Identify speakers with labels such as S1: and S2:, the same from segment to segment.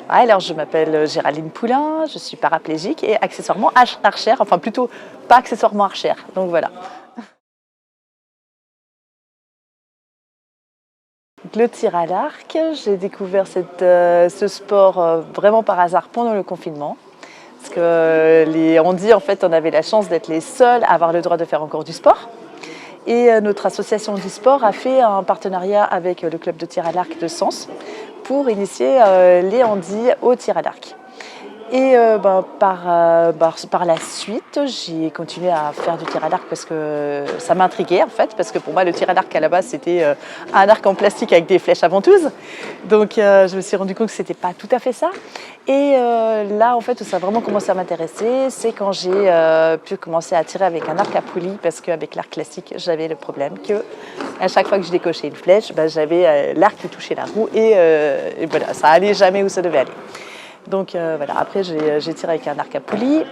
S1: Alors je m'appelle Géraldine Poulain, je suis paraplégique et accessoirement archère, enfin plutôt pas accessoirement archère, donc voilà. Le tir à l'arc, j'ai découvert ce sport vraiment par hasard pendant le confinement. Parce que on dit en fait on avait la chance d'être les seuls à avoir le droit de faire encore du sport. Et notre association du sport a fait un partenariat avec le club de tir à l'arc de Sens pour initier les handis au tir à l'arc. Et par la suite, j'ai continué à faire du tir à l'arc parce que ça m'intriguait en fait, parce que pour moi le tir à l'arc à la base c'était un arc en plastique avec des flèches à ventouse. Donc je me suis rendu compte que c'était pas tout à fait ça. Et là en fait où ça a vraiment commencé à m'intéresser, c'est quand j'ai pu commencer à tirer avec un arc à poulie, parce qu'avec l'arc classique j'avais le problème que à chaque fois que je décochais une flèche, j'avais l'arc qui touchait la roue et voilà, ça allait jamais où ça devait aller. Donc voilà, après j'ai tiré avec un arc à poulie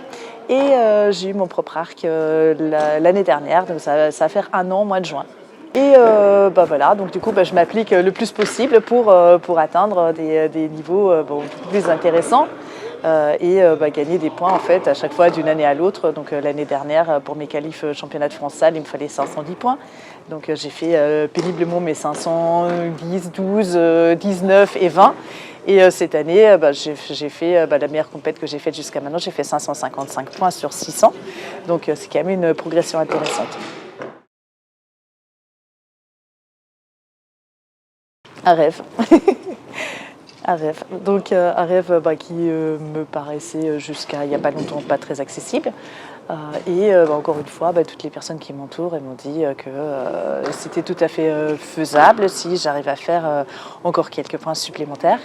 S1: et j'ai eu mon propre arc l'année dernière, donc ça va faire 1 an au mois de juin. Et voilà, donc du coup je m'applique le plus possible pour atteindre des niveaux plus intéressants et gagner des points en fait à chaque fois d'une année à l'autre. Donc l'année dernière pour mes qualifs championnat de France salle, il me fallait 510 points. Donc j'ai fait péniblement mes 510, 12, 19 et 20. Et cette année, j'ai fait la meilleure compète que j'ai faite jusqu'à maintenant, j'ai fait 555 points sur 600. Donc c'est quand même une progression intéressante. Un rêve. Un rêve. Donc un rêve qui me paraissait jusqu'à il n'y a pas longtemps pas très accessible. Encore une fois, toutes les personnes qui m'entourent m'ont dit que c'était tout à fait faisable si j'arrivais à faire encore quelques points supplémentaires.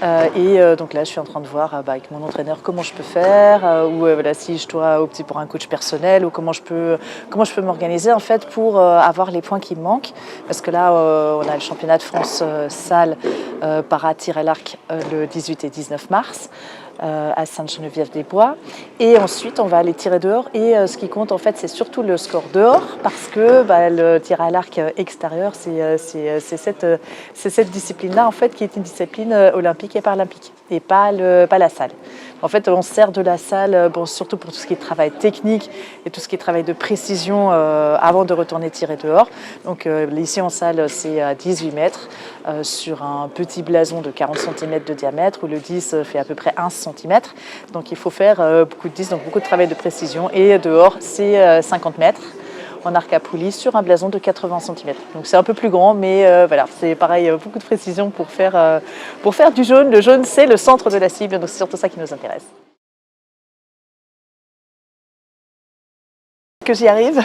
S1: Donc là, je suis en train de voir avec mon entraîneur comment je peux faire, ou voilà, si je dois opter pour un coach personnel, ou comment je peux m'organiser en fait pour avoir les points qui me manquent. Parce que là, on a le championnat de France salle para tir à l'arc le 18 et 19 mars. À Sainte-Geneviève-des-Bois, et ensuite on va aller tirer dehors, et ce qui compte en fait c'est surtout le score dehors, parce que le tir à l'arc extérieur c'est cette discipline là en fait qui est une discipline olympique et paralympique et pas la salle. En fait on sert de la salle surtout pour tout ce qui est travail technique et tout ce qui est travail de précision avant de retourner tirer dehors. Donc ici en salle c'est à 18 mètres sur un petit blason de 40 cm de diamètre, où le 10 fait à peu près 1 cm. Donc il faut faire beaucoup de 10, donc beaucoup de travail de précision. Et dehors, c'est 50 mètres en arc à poulie sur un blason de 80 cm. Donc c'est un peu plus grand, mais voilà, c'est pareil, beaucoup de précision pour faire du jaune. Le jaune, c'est le centre de la cible, donc c'est surtout ça qui nous intéresse. Que j'y arrive,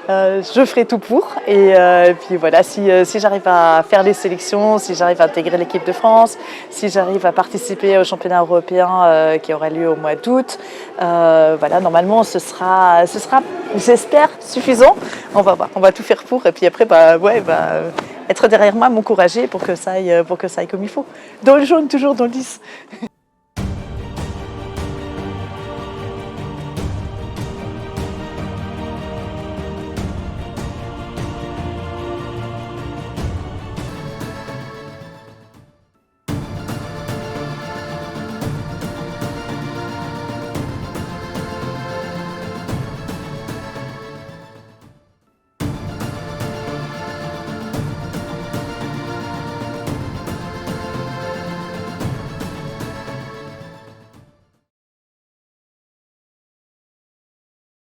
S1: je ferai tout pour, et puis voilà, si j'arrive à faire les sélections, si j'arrive à intégrer l'équipe de France, si j'arrive à participer au championnat européen qui aura lieu au mois d'août, voilà, normalement ce sera j'espère suffisant. On va voir, on va tout faire pour, et puis après être derrière moi, m'encourager pour que ça aille comme il faut. Dans le jaune, toujours dans le 10.